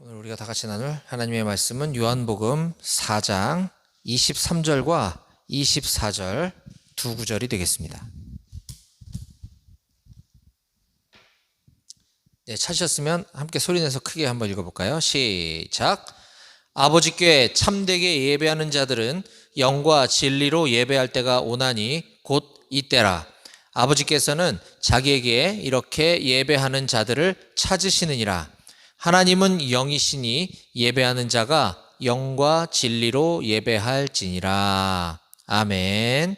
오늘 우리가 다 같이 나눌 하나님의 말씀은 요한복음 4장 23절과 24절 두 구절이 되겠습니다. 네, 찾으셨으면 함께 소리내서 크게 한번 읽어볼까요? 시작! 아버지께 참되게 예배하는 자들은 영과 진리로 예배할 때가 오나니 곧 이때라. 아버지께서는 자기에게 이렇게 예배하는 자들을 찾으시느니라. 하나님은 영이시니 예배하는 자가 영과 진리로 예배할지니라. 아멘.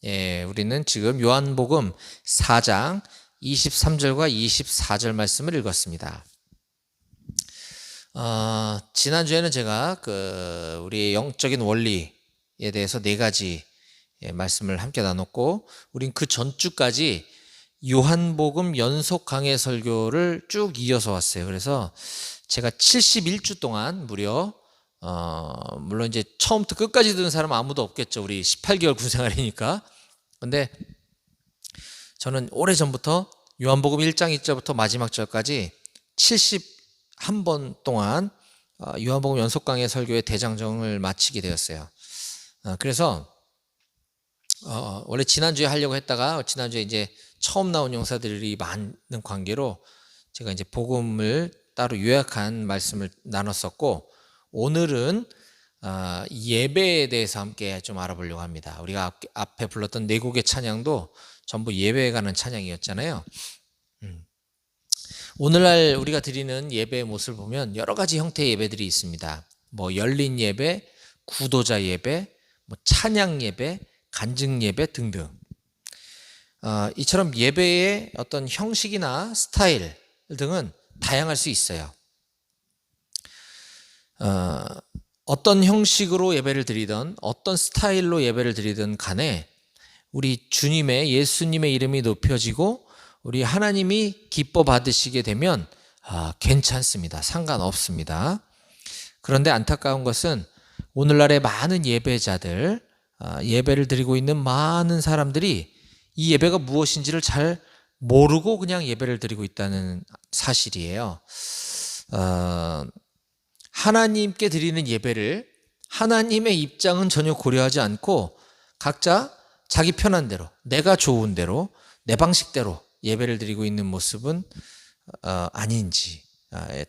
예, 우리는 지금 요한복음 4장 23절과 24절 말씀을 읽었습니다. 지난주에는 제가 우리의 영적인 원리에 대해서 4가지 말씀을 함께 나눴고, 우린 그 전주까지 요한복음 연속 강해 설교를 쭉 이어서 왔어요. 그래서 제가 71주 동안 무려 물론 이제 처음부터 끝까지 듣는 사람은 아무도 없겠죠. 우리 18개월 군생활이니까. 근데 저는 오래전부터 요한복음 1장 1절부터 마지막 절까지 71번 동안 요한복음 연속 강해 설교의 대장정을 마치게 되었어요. 그래서 원래 지난주에 하려고 했다가 지난주에 이제 처음 나온 용사들이 많은 관계로 제가 이제 복음을 따로 요약한 말씀을 나눴었고, 오늘은 예배에 대해서 함께 좀 알아보려고 합니다. 우리가 앞에 불렀던 4곡의 찬양도 전부 예배에 가는 찬양이었잖아요. 오늘날 우리가 드리는 예배의 모습을 보면 여러 가지 형태의 예배들이 있습니다. 뭐 열린 예배, 구도자 예배, 뭐 찬양 예배, 간증 예배 등등. 이처럼 예배의 어떤 형식이나 스타일 등은 다양할 수 있어요. 어떤 형식으로 예배를 드리든 어떤 스타일로 예배를 드리든 간에 우리 주님의 예수님의 이름이 높여지고 우리 하나님이 기뻐 받으시게 되면 괜찮습니다. 상관없습니다. 그런데 안타까운 것은 오늘날의 많은 예배자들, 예배를 드리고 있는 많은 사람들이 이 예배가 무엇인지를 잘 모르고 그냥 예배를 드리고 있다는 사실이에요. 하나님께 드리는 예배를 하나님의 입장은 전혀 고려하지 않고 각자 자기 편한 대로, 내가 좋은 대로, 내 방식대로 예배를 드리고 있는 모습은 아닌지,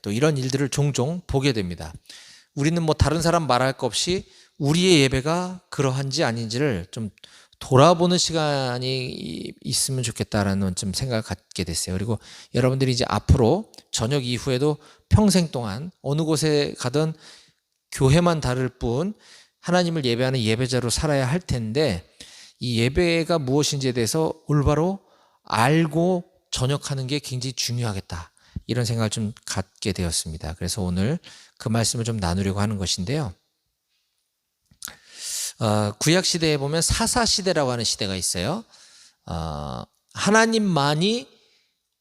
또 이런 일들을 종종 보게 됩니다. 우리는 뭐 다른 사람 말할 것 없이 우리의 예배가 그러한지 아닌지를 좀 돌아보는 시간이 있으면 좋겠다라는 좀 생각을 갖게 됐어요. 그리고 여러분들이 이제 앞으로 저녁 이후에도 평생 동안 어느 곳에 가든 교회만 다를 뿐 하나님을 예배하는 예배자로 살아야 할 텐데, 이 예배가 무엇인지에 대해서 올바로 알고 전역하는 게 굉장히 중요하겠다, 이런 생각을 좀 갖게 되었습니다. 그래서 오늘 그 말씀을 좀 나누려고 하는 것인데요. 구약 시대에 보면 사사 시대라고 하는 시대가 있어요. 하나님만이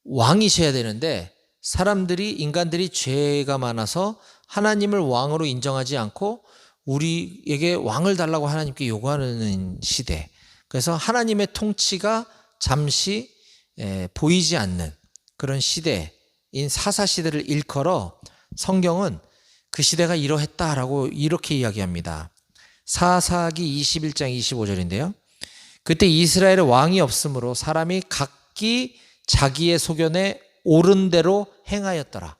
왕이셔야 되는데 인간들이 죄가 많아서 하나님을 왕으로 인정하지 않고 우리에게 왕을 달라고 하나님께 요구하는 시대. 그래서 하나님의 통치가 잠시 보이지 않는 그런 시대인 사사 시대를 일컬어 성경은 그 시대가 이러했다라고 이렇게 이야기합니다. 사사기 21장 25절인데요. 그때 이스라엘에 왕이 없으므로 사람이 각기 자기의 소견에 옳은 대로 행하였더라.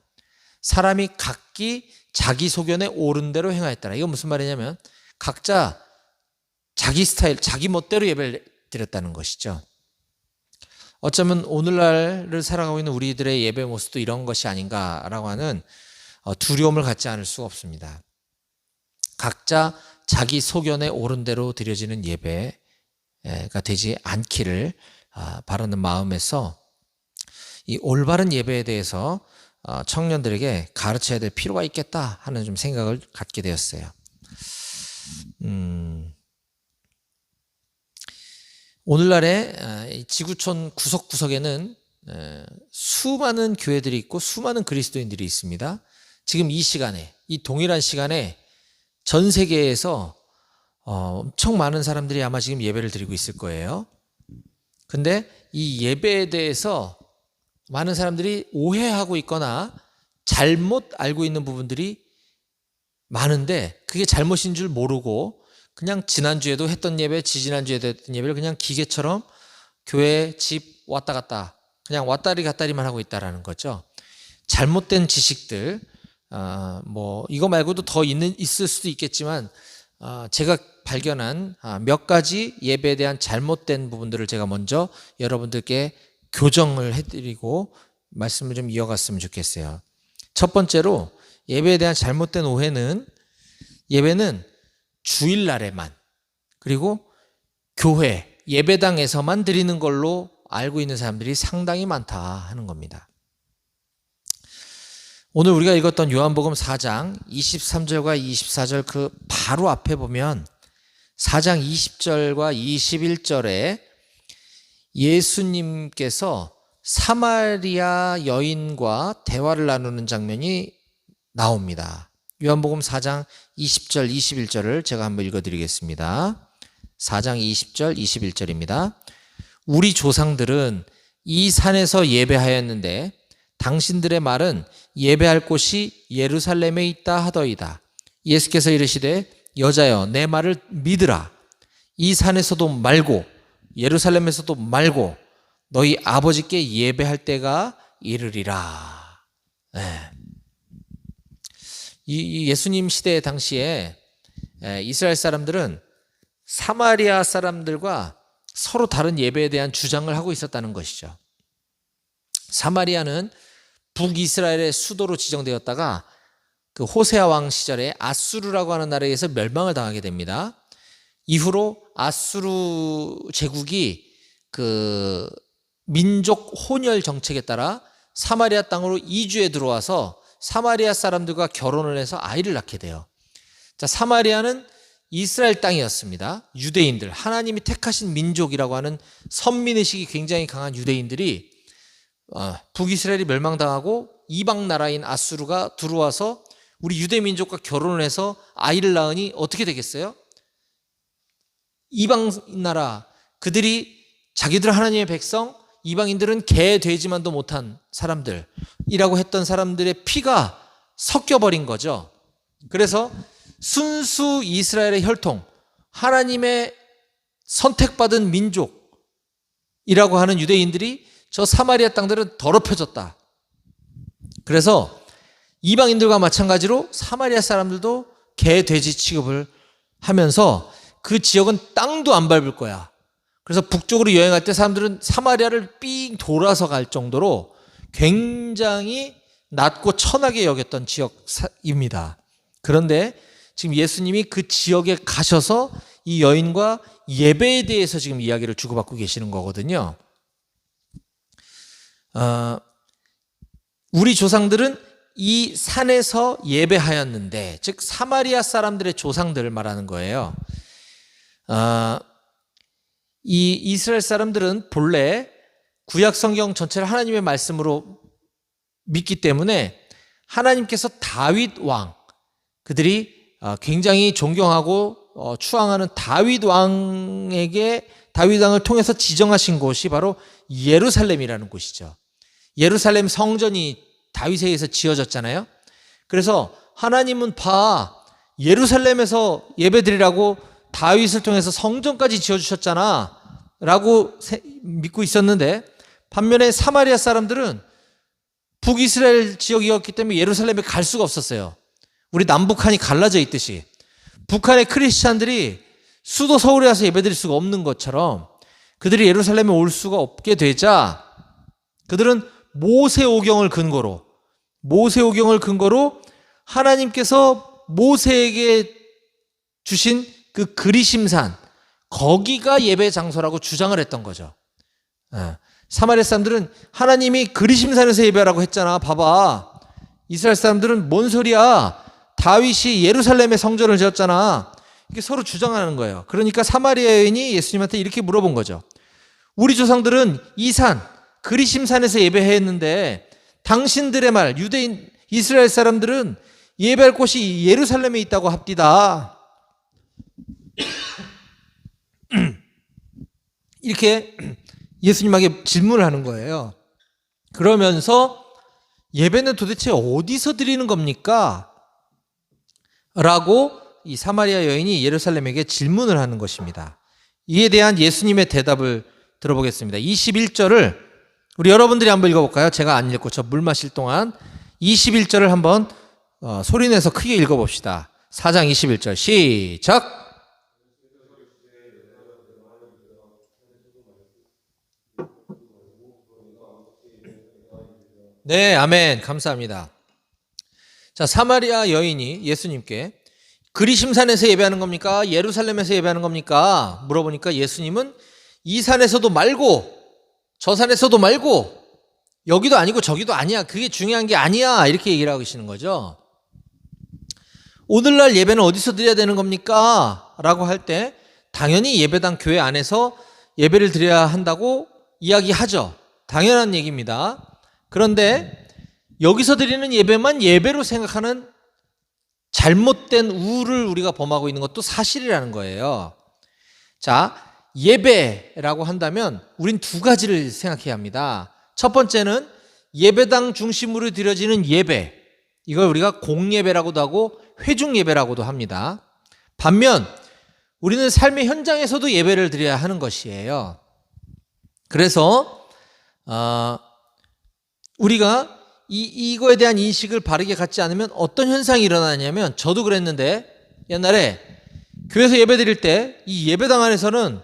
사람이 각기 자기 소견에 옳은 대로 행하였더라. 이건 무슨 말이냐면 각자 자기 스타일, 자기 멋대로 예배를 드렸다는 것이죠. 어쩌면 오늘날을 살아가고 있는 우리들의 예배 모습도 이런 것이 아닌가라고 하는 두려움을 갖지 않을 수가 없습니다. 각자 자기 소견에 옳은 대로 드려지는 예배가 되지 않기를 바라는 마음에서 이 올바른 예배에 대해서 청년들에게 가르쳐야 될 필요가 있겠다 하는 좀 생각을 갖게 되었어요. 오늘날의 지구촌 구석구석에는 수많은 교회들이 있고 수많은 그리스도인들이 있습니다. 지금 이 시간에, 이 동일한 시간에 전 세계에서 엄청 많은 사람들이 아마 지금 예배를 드리고 있을 거예요. 근데 이 예배에 대해서 많은 사람들이 오해하고 있거나 잘못 알고 있는 부분들이 많은데 그게 잘못인 줄 모르고 그냥 지난주에도 했던 예배, 지지난주에도 했던 예배를 그냥 기계처럼 교회, 집 왔다 갔다 그냥 왔다리 갔다리만 하고 있다라는 거죠. 잘못된 지식들, 뭐 이거 말고도 더 있을 수도 있겠지만 제가 발견한 몇 가지 예배에 대한 잘못된 부분들을 제가 먼저 여러분들께 교정을 해드리고 말씀을 좀 이어갔으면 좋겠어요. 첫 번째로 예배에 대한 잘못된 오해는 예배는 주일날에만 그리고 교회, 예배당에서만 드리는 걸로 알고 있는 사람들이 상당히 많다 하는 겁니다. 오늘 우리가 읽었던 요한복음 4장 23절과 24절 그 바로 앞에 보면 4장 20절과 21절에 예수님께서 사마리아 여인과 대화를 나누는 장면이 나옵니다. 요한복음 4장 20절 21절을 제가 한번 읽어드리겠습니다. 4장 20절 21절입니다. 우리 조상들은 이 산에서 예배하였는데 당신들의 말은 예배할 곳이 예루살렘에 있다 하더이다. 예수께서 이르시되 여자여 내 말을 믿으라. 이 산에서도 말고 예루살렘에서도 말고 너희 아버지께 예배할 때가 이르리라. 네. 이 예수님 시대 당시에 이스라엘 사람들은 사마리아 사람들과 서로 다른 예배에 대한 주장을 하고 있었다는 것이죠. 사마리아는 북이스라엘의 수도로 지정되었다가 그 호세아 왕 시절에 아수르라고 하는 나라에 의해서 멸망을 당하게 됩니다. 이후로 아수르 제국이 그 민족 혼혈 정책에 따라 사마리아 땅으로 이주해 들어와서 사마리아 사람들과 결혼을 해서 아이를 낳게 돼요. 자, 사마리아는 이스라엘 땅이었습니다. 유대인들, 하나님이 택하신 민족이라고 하는 선민의식이 굉장히 강한 유대인들이 북이스라엘이 멸망당하고 이방 나라인 아수르가 들어와서 우리 유대 민족과 결혼을 해서 아이를 낳으니 어떻게 되겠어요? 이방 나라 그들이 자기들 하나님의 백성, 이방인들은 개 돼지만도 못한 사람들이라고 했던 사람들의 피가 섞여버린 거죠. 그래서 순수 이스라엘의 혈통, 하나님의 선택받은 민족이라고 하는 유대인들이 저 사마리아 땅들은 더럽혀졌다. 그래서 이방인들과 마찬가지로 사마리아 사람들도 개, 돼지 취급을 하면서 그 지역은 땅도 안 밟을 거야. 그래서 북쪽으로 여행할 때 사람들은 사마리아를 삥 돌아서 갈 정도로 굉장히 낮고 천하게 여겼던 지역입니다. 그런데 지금 예수님이 그 지역에 가셔서 이 여인과 예배에 대해서 지금 이야기를 주고받고 계시는 거거든요. 우리 조상들은 이 산에서 예배하였는데, 즉 사마리아 사람들의 조상들을 말하는 거예요. 이 이스라엘 사람들은 본래 구약 성경 전체를 하나님의 말씀으로 믿기 때문에 하나님께서 다윗 왕, 그들이 굉장히 존경하고 추앙하는 다윗 왕에게 다윗 왕을 통해서 지정하신 곳이 바로 예루살렘이라는 곳이죠. 예루살렘 성전이 다윗에 의해서 지어졌잖아요. 그래서 하나님은 예루살렘에서 예배드리라고 다윗을 통해서 성전까지 지어주셨잖아 라고 믿고 있었는데, 반면에 사마리아 사람들은 북이스라엘 지역이었기 때문에 예루살렘에 갈 수가 없었어요. 우리 남북한이 갈라져 있듯이 북한의 크리스찬들이 수도 서울에 와서 예배드릴 수가 없는 것처럼 그들이 예루살렘에 올 수가 없게 되자 그들은 모세오경을 근거로 하나님께서 모세에게 주신 그 그리심산, 거기가 예배 장소라고 주장을 했던 거죠. 사마리아 사람들은 하나님이 그리심산에서 예배하라고 했잖아. 봐봐, 이스라엘 사람들은 뭔 소리야, 다윗이 예루살렘에 성전을 지었잖아. 이렇게 서로 주장하는 거예요. 그러니까 사마리아 여인이 예수님한테 이렇게 물어본 거죠. 우리 조상들은 이 산, 그리심산에서 예배했는데 당신들의 말, 유대인 이스라엘 사람들은 예배할 곳이 예루살렘에 있다고 합디다. 이렇게 예수님에게 질문을 하는 거예요. 그러면서 예배는 도대체 어디서 드리는 겁니까? 라고 이 사마리아 여인이 예루살렘에게 질문을 하는 것입니다. 이에 대한 예수님의 대답을 들어보겠습니다. 21절을 우리 여러분들이 한번 읽어볼까요? 제가 안 읽고 저 물 마실 동안 21절을 한번 소리내서 크게 읽어봅시다. 4장 21절 시작! 네, 아멘. 감사합니다. 자, 사마리아 여인이 예수님께 그리심산에서 예배하는 겁니까? 예루살렘에서 예배하는 겁니까? 물어보니까 예수님은 이 산에서도 말고 저 산에서도 말고 여기도 아니고 저기도 아니야. 그게 중요한 게 아니야. 이렇게 얘기를 하고 계시는 거죠. 오늘날 예배는 어디서 드려야 되는 겁니까? 라고 할 때 당연히 예배당 교회 안에서 예배를 드려야 한다고 이야기하죠. 당연한 얘기입니다. 그런데 여기서 드리는 예배만 예배로 생각하는 잘못된 우를 우리가 범하고 있는 것도 사실이라는 거예요. 자, 예배라고 한다면 우린 두 가지를 생각해야 합니다. 첫 번째는 예배당 중심으로 드려지는 예배. 이걸 우리가 공예배라고도 하고 회중예배라고도 합니다. 반면 우리는 삶의 현장에서도 예배를 드려야 하는 것이에요. 그래서 우리가 이거에 대한 인식을 바르게 갖지 않으면 어떤 현상이 일어나냐면 저도 그랬는데 옛날에 교회에서 예배 드릴 때 이 예배당 안에서는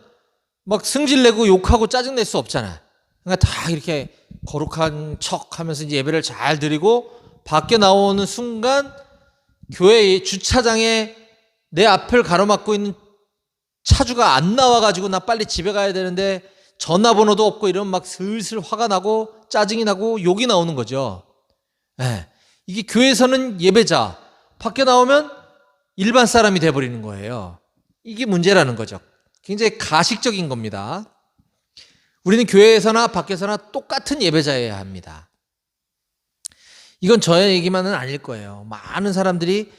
막 승질내고 욕하고 짜증낼 수 없잖아. 그러니까 다 이렇게 거룩한 척 하면서 이제 예배를 잘 드리고 밖에 나오는 순간 교회 주차장에 내 앞을 가로막고 있는 차주가 안 나와가지고 나 빨리 집에 가야 되는데 전화번호도 없고 이러면 막 슬슬 화가 나고 짜증이 나고 욕이 나오는 거죠. 네. 이게 교회에서는 예배자, 밖에 나오면 일반 사람이 돼버리는 거예요. 이게 문제라는 거죠. 굉장히 가식적인 겁니다. 우리는 교회에서나 밖에서나 똑같은 예배자여야 합니다. 이건 저의 얘기만은 아닐 거예요. 많은 사람들이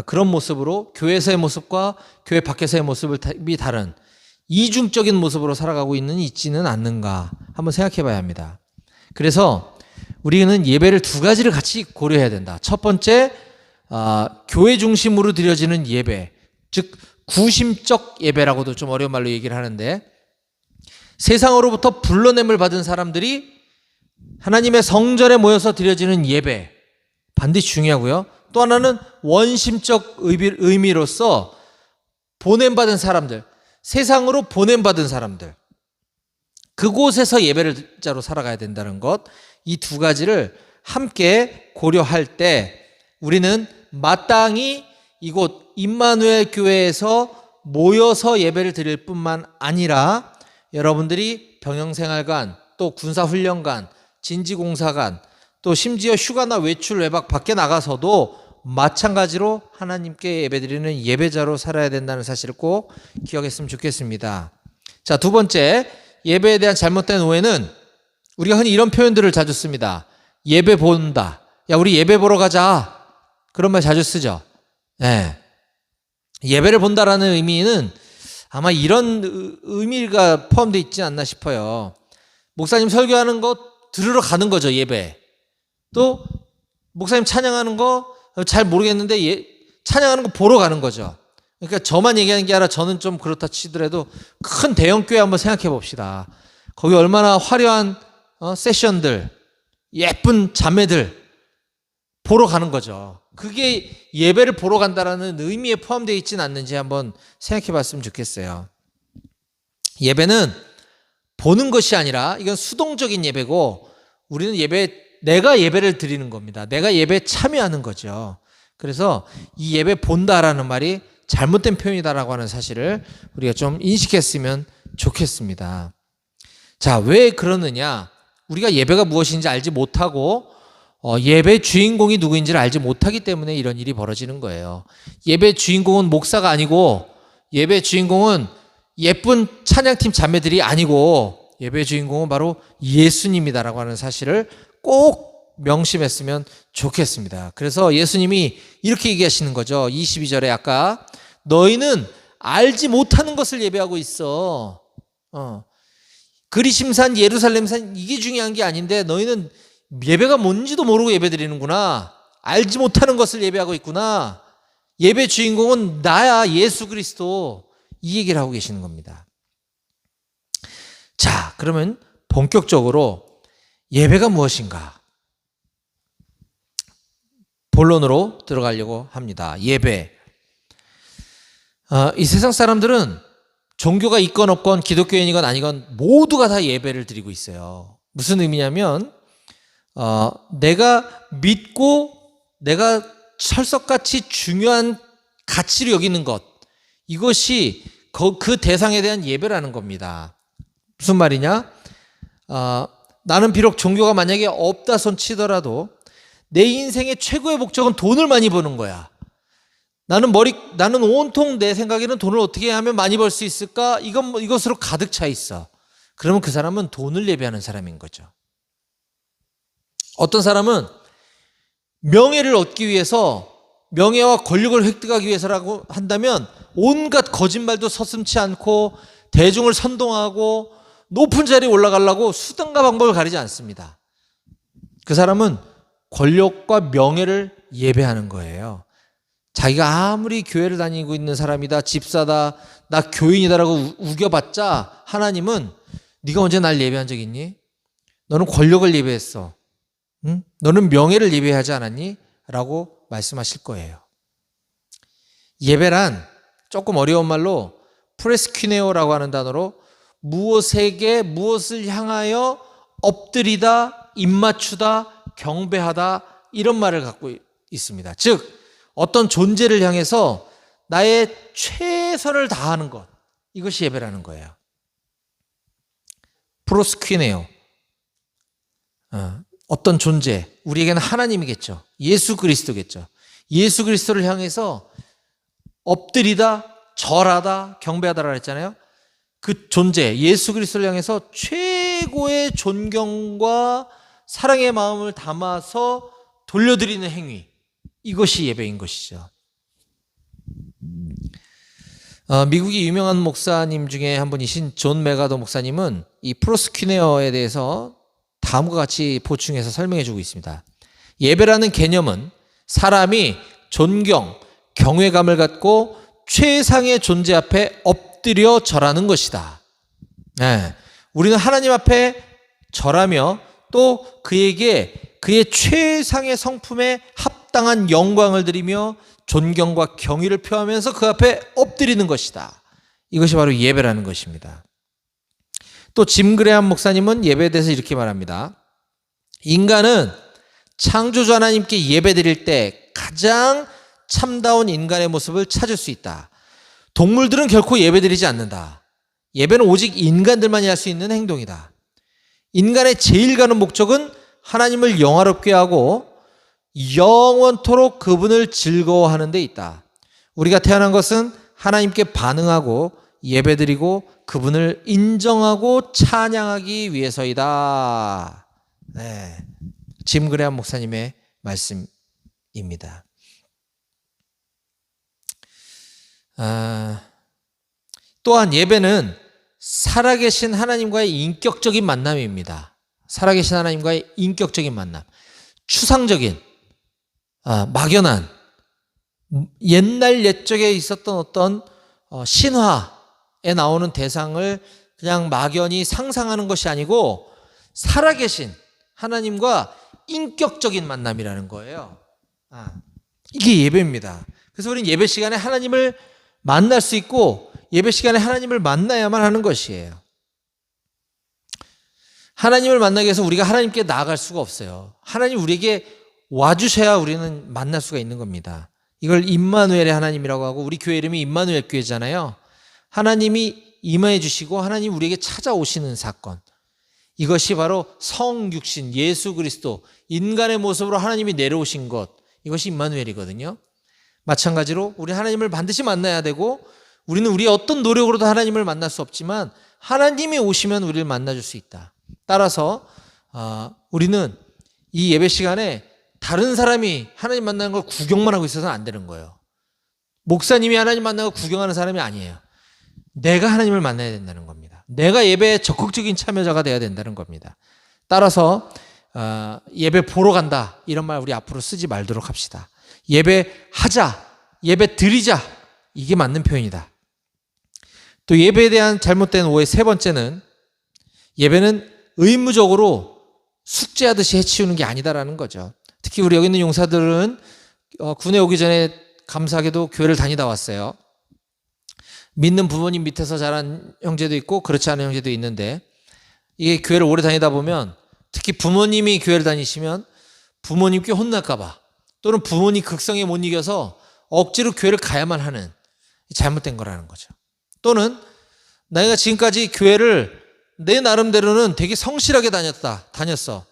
그런 모습으로 교회에서의 모습과 교회 밖에서의 모습이 다른 이중적인 모습으로 살아가고 있지는 않는가 한번 생각해 봐야 합니다. 그래서 우리는 예배를 두 가지를 같이 고려해야 된다. 첫 번째, 교회 중심으로 드려지는 예배, 즉 구심적 예배라고도 좀 어려운 말로 얘기를 하는데 세상으로부터 불러냄을 받은 사람들이 하나님의 성전에 모여서 드려지는 예배 반드시 중요하고요. 또 하나는 원심적 의미로서 보냄받은 사람들, 세상으로 보냄받은 사람들, 그곳에서 예배를 자로 살아가야 된다는 것, 이 두 가지를 함께 고려할 때 우리는 마땅히 이곳 임마누엘 교회에서 모여서 예배를 드릴 뿐만 아니라 여러분들이 병영생활관, 또 군사훈련관, 진지공사관, 또 심지어 휴가나 외출, 외박 밖에 나가서도 마찬가지로 하나님께 예배드리는 예배자로 살아야 된다는 사실을 꼭 기억했으면 좋겠습니다. 자, 두 번째, 예배에 대한 잘못된 오해는 우리가 흔히 이런 표현들을 자주 씁니다. 예배 본다. 야, 우리 예배 보러 가자. 그런 말 자주 쓰죠. 네. 예배를 본다라는 의미는 아마 이런 의미가 포함되어 있지 않나 싶어요. 목사님 설교하는 거 들으러 가는 거죠, 예배. 또 목사님 찬양하는 거 잘 모르겠는데 찬양하는 거 보러 가는 거죠. 그러니까 저만 얘기하는 게 아니라 저는 좀 그렇다 치더라도 큰 대형교회 한번 생각해 봅시다. 거기 얼마나 화려한 세션들, 예쁜 자매들 보러 가는 거죠. 그게 예배를 보러 간다라는 의미에 포함되어 있지는 않는지 한번 생각해 봤으면 좋겠어요. 예배는 보는 것이 아니라 이건 수동적인 예배고 우리는 내가 예배를 드리는 겁니다. 내가 예배에 참여하는 거죠. 그래서 이 예배 본다라는 말이 잘못된 표현이다라고 하는 사실을 우리가 좀 인식했으면 좋겠습니다. 자, 왜 그러느냐? 우리가 예배가 무엇인지 알지 못하고 예배 주인공이 누구인지를 알지 못하기 때문에 이런 일이 벌어지는 거예요. 예배 주인공은 목사가 아니고 예배 주인공은 예쁜 찬양팀 자매들이 아니고 예배 주인공은 바로 예수님이다라고 하는 사실을 꼭 명심했으면 좋겠습니다. 그래서 예수님이 이렇게 얘기하시는 거죠. 22절에 아까 너희는 알지 못하는 것을 예배하고 있어. 그리심산, 예루살렘산 이게 중요한 게 아닌데 너희는 예배가 뭔지도 모르고 예배 드리는구나. 알지 못하는 것을 예배하고 있구나. 예배 주인공은 나야, 예수 그리스도. 이 얘기를 하고 계시는 겁니다. 자, 그러면 본격적으로 예배가 무엇인가? 본론으로 들어가려고 합니다. 예배. 이 세상 사람들은 종교가 있건 없건 기독교인이건 아니건 모두가 다 예배를 드리고 있어요. 무슨 의미냐면 내가 믿고 내가 철석같이 중요한 가치로 여기는 것, 이것이 그 대상에 대한 예배라는 겁니다. 무슨 말이냐? 나는 비록 종교가 만약에 없다 손 치더라도 내 인생의 최고의 목적은 돈을 많이 버는 거야. 나는 온통 내 생각에는 돈을 어떻게 하면 많이 벌 수 있을까? 이것으로 가득 차 있어. 그러면 그 사람은 돈을 예배하는 사람인 거죠. 어떤 사람은 명예를 얻기 위해서, 명예와 권력을 획득하기 위해서라고 한다면 온갖 거짓말도 서슴지 않고 대중을 선동하고 높은 자리에 올라가려고 수단과 방법을 가리지 않습니다. 그 사람은 권력과 명예를 예배하는 거예요. 자기가 아무리 교회를 다니고 있는 사람이다, 집사다, 나 교인이다라고 우겨봤자 하나님은 네가 언제 날 예배한 적 있니? 너는 권력을 예배했어. 응? 너는 명예를 예배하지 않았니? 라고 말씀하실 거예요. 예배란 조금 어려운 말로 프레스퀴네오라고 하는 단어로 무엇에게 무엇을 향하여 엎드리다, 입맞추다, 경배하다, 이런 말을 갖고 있습니다. 즉 어떤 존재를 향해서 나의 최선을 다하는 것, 이것이 예배라는 거예요. 프로스퀴네오, 어떤 존재, 우리에게는 하나님이겠죠. 예수 그리스도겠죠. 예수 그리스도를 향해서 엎드리다, 절하다, 경배하다라고 했잖아요. 그 존재, 예수 그리스도를 향해서 최고의 존경과 사랑의 마음을 담아서 돌려드리는 행위, 이것이 예배인 것이죠. 미국의 유명한 목사님 중에 한 분이신 존 메가더 목사님은 이 프로스퀴네어에 대해서 다음과 같이 보충해서 설명해 주고 있습니다. 예배라는 개념은 사람이 존경, 경외감을 갖고 최상의 존재 앞에 엎드려 절하는 것이다. 네. 우리는 하나님 앞에 절하며 또 그에게 그의 최상의 성품에 합당한 영광을 드리며 존경과 경의를 표하면서 그 앞에 엎드리는 것이다. 이것이 바로 예배라는 것입니다. 또 짐 그레함 목사님은 예배에 대해서 이렇게 말합니다. 인간은 창조주 하나님께 예배드릴 때 가장 참다운 인간의 모습을 찾을 수 있다. 동물들은 결코 예배드리지 않는다. 예배는 오직 인간들만이 할 수 있는 행동이다. 인간의 제일 가는 목적은 하나님을 영화롭게 하고 영원토록 그분을 즐거워하는 데 있다. 우리가 태어난 것은 하나님께 반응하고 예배드리고 그분을 인정하고 찬양하기 위해서이다. 네, 짐 그레함 목사님의 말씀입니다. 또한 예배는 살아계신 하나님과의 인격적인 만남입니다. 살아계신 하나님과의 인격적인 만남. 추상적인, 막연한, 옛날 옛적에 있었던 어떤 신화에 나오는 대상을 그냥 막연히 상상하는 것이 아니고 살아계신 하나님과 인격적인 만남이라는 거예요. 이게 예배입니다. 그래서 우리는 예배 시간에 하나님을 만날 수 있고 예배 시간에 하나님을 만나야만 하는 것이에요. 하나님을 만나기 위해서 우리가 하나님께 나아갈 수가 없어요. 하나님 우리에게 와주셔야 우리는 만날 수가 있는 겁니다. 이걸 임마누엘의 하나님이라고 하고 우리 교회 이름이 임마누엘 교회잖아요. 하나님이 임하해 주시고 하나님 우리에게 찾아오시는 사건, 이것이 바로 성육신 예수 그리스도 인간의 모습으로 하나님이 내려오신 것, 이것이 임마누엘이거든요. 마찬가지로 우리 하나님을 반드시 만나야 되고 우리는 우리의 어떤 노력으로도 하나님을 만날 수 없지만 하나님이 오시면 우리를 만나줄 수 있다. 따라서 우리는 이 예배 시간에 다른 사람이 하나님 만나는 걸 구경만 하고 있어서는 안 되는 거예요. 목사님이 하나님 만나고 구경하는 사람이 아니에요. 내가 하나님을 만나야 된다는 겁니다. 내가 예배에 적극적인 참여자가 돼야 된다는 겁니다. 따라서 예배 보러 간다 이런 말 우리 앞으로 쓰지 말도록 합시다. 예배하자, 예배 드리자, 이게 맞는 표현이다. 또 예배에 대한 잘못된 오해 세 번째는 예배는 의무적으로 숙제하듯이 해치우는 게 아니다라는 거죠. 특히 우리 여기 있는 용사들은 군에 오기 전에 감사하게도 교회를 다니다 왔어요. 믿는 부모님 밑에서 자란 형제도 있고 그렇지 않은 형제도 있는데, 이게 교회를 오래 다니다 보면 특히 부모님이 교회를 다니시면 부모님께 혼날까 봐, 또는 부모님 극성에 못 이겨서 억지로 교회를 가야만 하는, 잘못된 거라는 거죠. 또는 내가 지금까지 교회를 내 나름대로는 되게 성실하게 다녔어.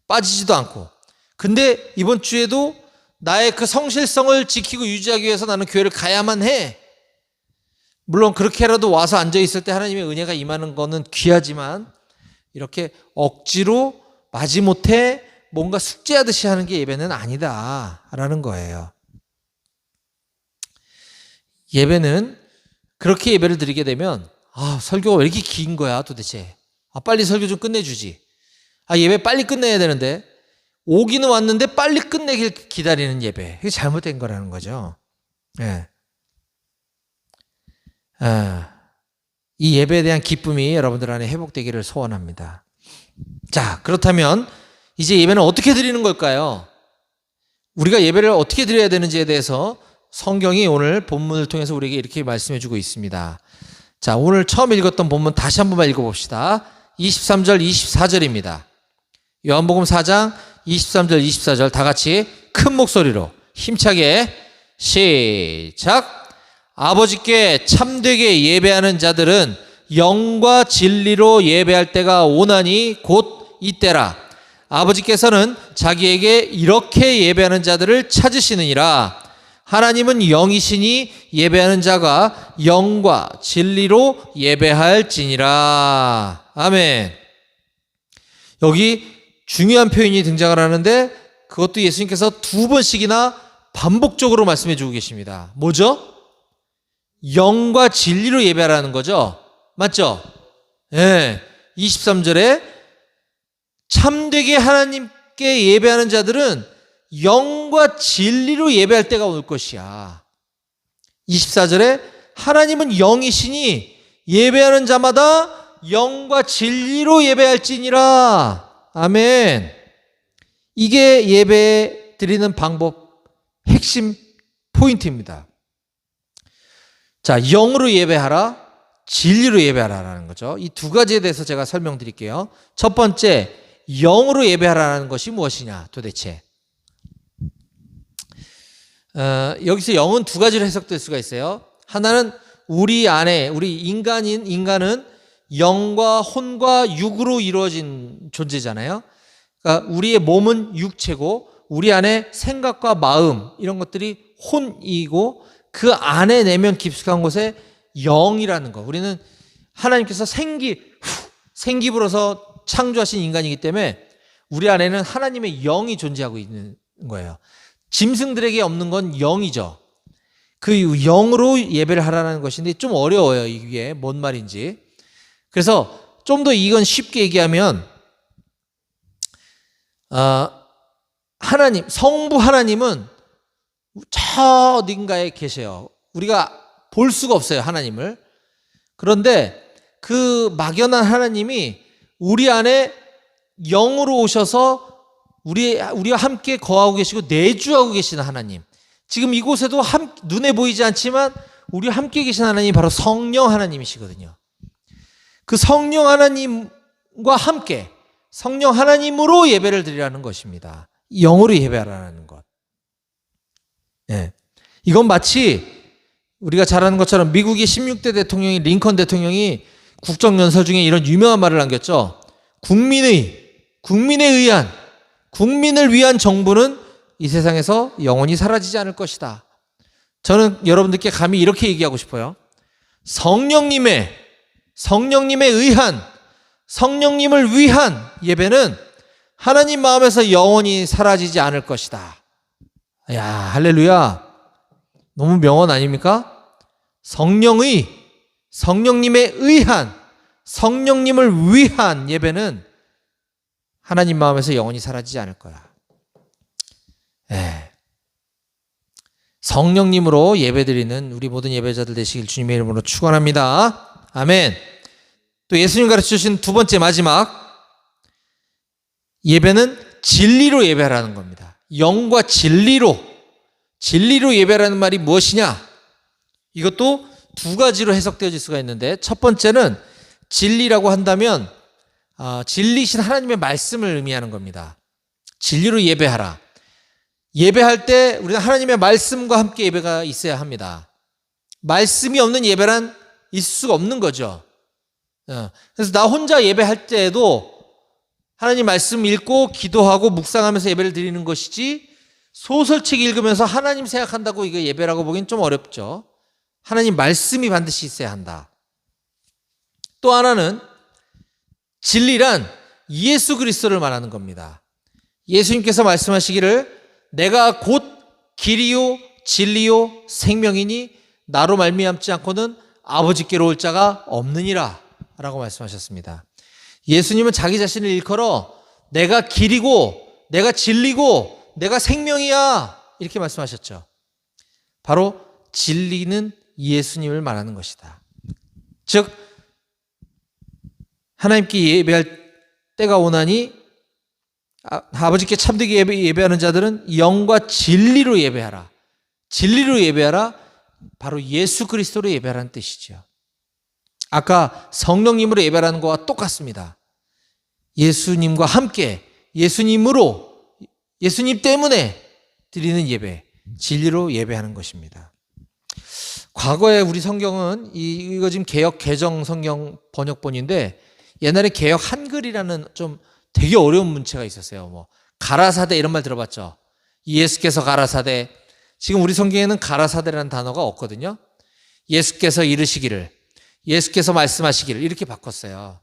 빠지지도 않고. 근데 이번 주에도 나의 그 성실성을 지키고 유지하기 위해서 나는 교회를 가야만 해. 물론 그렇게라도 와서 앉아있을 때 하나님의 은혜가 임하는 거는 귀하지만, 이렇게 억지로 마지못해 뭔가 숙제하듯이 하는 게 예배는 아니다라는 거예요. 예배는 그렇게 예배를 드리게 되면, 설교가 왜 이렇게 긴 거야 도대체. 빨리 설교 좀 끝내주지. 예배 빨리 끝내야 되는데, 오기는 왔는데 빨리 끝내길 기다리는 예배. 이게 잘못된 거라는 거죠. 예. 이 예배에 대한 기쁨이 여러분들 안에 회복되기를 소원합니다. 자, 그렇다면 이제 예배는 어떻게 드리는 걸까요? 우리가 예배를 어떻게 드려야 되는지에 대해서 성경이 오늘 본문을 통해서 우리에게 이렇게 말씀해 주고 있습니다. 자, 오늘 처음 읽었던 본문 다시 한 번만 읽어봅시다. 23절, 24절입니다. 요한복음 4장 23절, 24절 다 같이 큰 목소리로 힘차게 시작. 아버지께 참되게 예배하는 자들은 영과 진리로 예배할 때가 오나니 곧 이때라. 아버지께서는 자기에게 이렇게 예배하는 자들을 찾으시느니라. 하나님은 영이시니 예배하는 자가 영과 진리로 예배할지니라. 아멘. 여기 중요한 표현이 등장을 하는데, 그것도 예수님께서 두 번씩이나 반복적으로 말씀해 주고 계십니다. 뭐죠? 영과 진리로 예배하라는 거죠. 맞죠? 예. 23절에 참되게 하나님께 예배하는 자들은 영과 진리로 예배할 때가 올 것이야. 24절에 하나님은 영이시니 예배하는 자마다 영과 진리로 예배할지니라. 아멘. 이게 예배 드리는 방법 핵심 포인트입니다. 자, 영으로 예배하라, 진리로 예배하라는 거죠. 이 두 가지에 대해서 제가 설명드릴게요. 첫 번째, 영으로 예배하라는 것이 무엇이냐 도대체. 여기서 영은 두 가지로 해석될 수가 있어요. 하나는 우리 안에, 우리 인간은 영과 혼과 육으로 이루어진 존재잖아요. 그러니까 우리의 몸은 육체고 우리 안에 생각과 마음 이런 것들이 혼이고, 그 안에 내면 깊숙한 곳에 영이라는 거. 우리는 하나님께서 생기 불어서 창조하신 인간이기 때문에 우리 안에는 하나님의 영이 존재하고 있는 거예요. 짐승들에게 없는 건 영이죠. 그 영으로 예배를 하라는 것인데 좀 어려워요. 이게 뭔 말인지. 그래서 좀 더 이건 쉽게 얘기하면, 하나님, 성부 하나님은 저 어딘가에 계세요. 우리가 볼 수가 없어요, 하나님을. 그런데 그 막연한 하나님이 우리 안에 영으로 오셔서 우리와 함께 거하고 계시고 내주하고 계시는 하나님. 지금 이곳에도 눈에 보이지 않지만 우리와 함께 계신 하나님이 바로 성령 하나님이시거든요. 그 성령 하나님과 함께 성령 하나님으로 예배를 드리라는 것입니다. 영으로 예배하라는 것. 예. 이건 마치 우리가 잘 아는 것처럼 미국의 16대 대통령이, 링컨 대통령이 국정연설 중에 이런 유명한 말을 남겼죠. 국민을 위한 정부는 이 세상에서 영원히 사라지지 않을 것이다. 저는 여러분들께 감히 이렇게 얘기하고 싶어요. 성령님을 위한 예배는 하나님 마음에서 영원히 사라지지 않을 것이다. 야, 할렐루야. 너무 명언 아닙니까? 성령님을 위한 예배는 하나님 마음에서 영원히 사라지지 않을 거야. 성령님으로 예배드리는 우리 모든 예배자들 되시길 주님의 이름으로 축원합니다. 아멘. 또 예수님 가르쳐주신 두 번째 마지막 예배는 진리로 예배하라는 겁니다. 영과 진리로 예배하라는 말이 무엇이냐? 이것도 두 가지로 해석되어질 수가 있는데, 첫 번째는 진리라고 한다면 진리신 하나님의 말씀을 의미하는 겁니다. 진리로 예배하라. 예배할 때 우리는 하나님의 말씀과 함께 예배가 있어야 합니다. 말씀이 없는 예배란 있을 수가 없는 거죠. 그래서 나 혼자 예배할 때에도 하나님 말씀 읽고 기도하고 묵상하면서 예배를 드리는 것이지, 소설책 읽으면서 하나님 생각한다고 이거 예배라고 보기엔 좀 어렵죠. 하나님 말씀이 반드시 있어야 한다. 또 하나는 진리란 예수 그리스도를 말하는 겁니다. 예수님께서 말씀하시기를 내가 곧 길이요 진리요 생명이니 나로 말미암지 않고는 아버지께로 올 자가 없느니라 라고 말씀하셨습니다. 예수님은 자기 자신을 일컬어 내가 길이고 내가 진리고 내가 생명이야 이렇게 말씀하셨죠. 바로 진리는 예수님을 말하는 것이다. 즉 하나님께 예배할 때가 오나니 아버지께 참되게 예배하는 자들은 영과 진리로 예배하라. 진리로 예배하라. 바로 예수 그리스도로 예배하라는 뜻이죠. 아까 성령님으로 예배하는 것과 똑같습니다. 예수님과 함께 예수님으로 예수님 때문에 드리는 예배, 진리로 예배하는 것입니다. 과거에 우리 성경은 이거 지금 개역 개정 성경 번역본인데 옛날에 개역 한글이라는 좀 되게 어려운 문체가 있었어요. 뭐 가라사대 이런 말 들어봤죠. 예수께서 가라사대. 지금 우리 성경에는 가라사대라는 단어가 없거든요. 예수께서 이르시기를, 예수께서 말씀하시기를 이렇게 바꿨어요.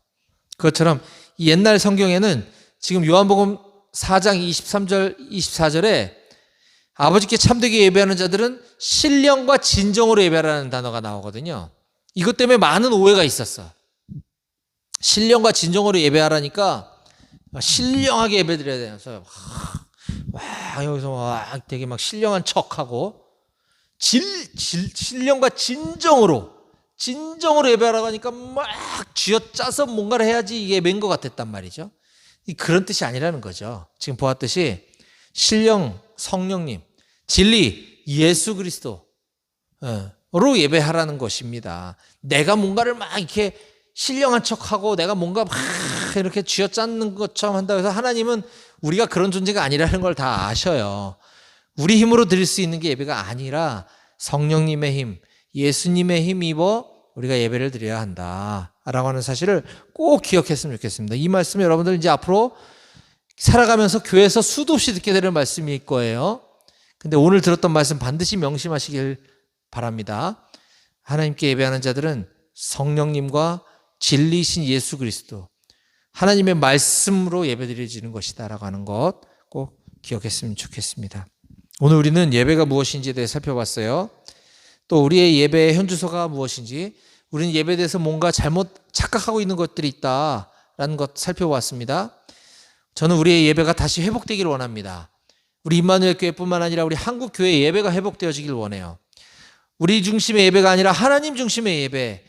그것처럼 옛날 성경에는 지금 요한복음 4장 23절 24절에 아버지께 참되게 예배하는 자들은 신령과 진정으로 예배하라는 단어가 나오거든요. 이것 때문에 많은 오해가 있었어. 신령과 진정으로 예배하라니까 신령하게 예배드려야 돼요. 그래서 와 여기서 막 되게 막 신령한 척하고 신령과 진정으로 예배하라고 하니까 막 쥐어짜서 뭔가를 해야지 이게 예배인 것 같았단 말이죠. 그런 뜻이 아니라는 거죠. 지금 보았듯이 신령, 성령님, 진리, 예수 그리스도로 예배하라는 것입니다. 내가 뭔가를 막 이렇게 신령한 척하고 내가 뭔가 막 이렇게 쥐어짰는 것처럼 한다고 해서 하나님은 우리가 그런 존재가 아니라는 걸 다 아셔요. 우리 힘으로 드릴 수 있는 게 예배가 아니라 성령님의 힘, 예수님의 힘 입어 우리가 예배를 드려야 한다라고 하는 사실을 꼭 기억했으면 좋겠습니다. 이 말씀 여러분들 이제 앞으로 살아가면서 교회에서 수도 없이 듣게 되는 말씀일 거예요. 근데 오늘 들었던 말씀 반드시 명심하시길 바랍니다. 하나님께 예배하는 자들은 성령님과 진리신 예수 그리스도, 하나님의 말씀으로 예배드려지는 것이다 라고 하는 것 꼭 기억했으면 좋겠습니다. 오늘 우리는 예배가 무엇인지에 대해 살펴봤어요. 또 우리의 예배의 현주소가 무엇인지, 우리는 예배에 대해서 뭔가 잘못 착각하고 있는 것들이 있다라는 것 살펴보았습니다. 저는 우리의 예배가 다시 회복되기를 원합니다. 우리 임마누엘 교회뿐만 아니라 우리 한국 교회의 예배가 회복되어지길 원해요. 우리 중심의 예배가 아니라 하나님 중심의 예배,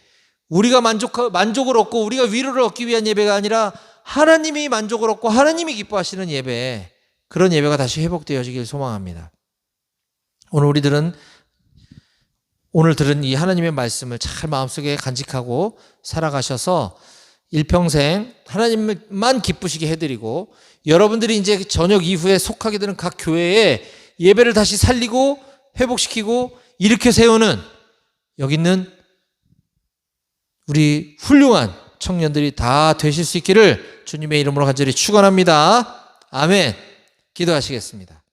우리가 만족을 얻고 우리가 위로를 얻기 위한 예배가 아니라 하나님이 만족을 얻고 하나님이 기뻐하시는 예배, 그런 예배가 다시 회복되어지길 소망합니다. 오늘 들은 이 하나님의 말씀을 잘 마음속에 간직하고 살아가셔서 일평생 하나님만 기쁘시게 해드리고, 여러분들이 이제 저녁 이후에 속하게 되는 각 교회에 예배를 다시 살리고 회복시키고 일으켜 세우는 여기 있는 우리 훌륭한 청년들이 다 되실 수 있기를 주님의 이름으로 간절히 축원합니다. 아멘. 기도하시겠습니다.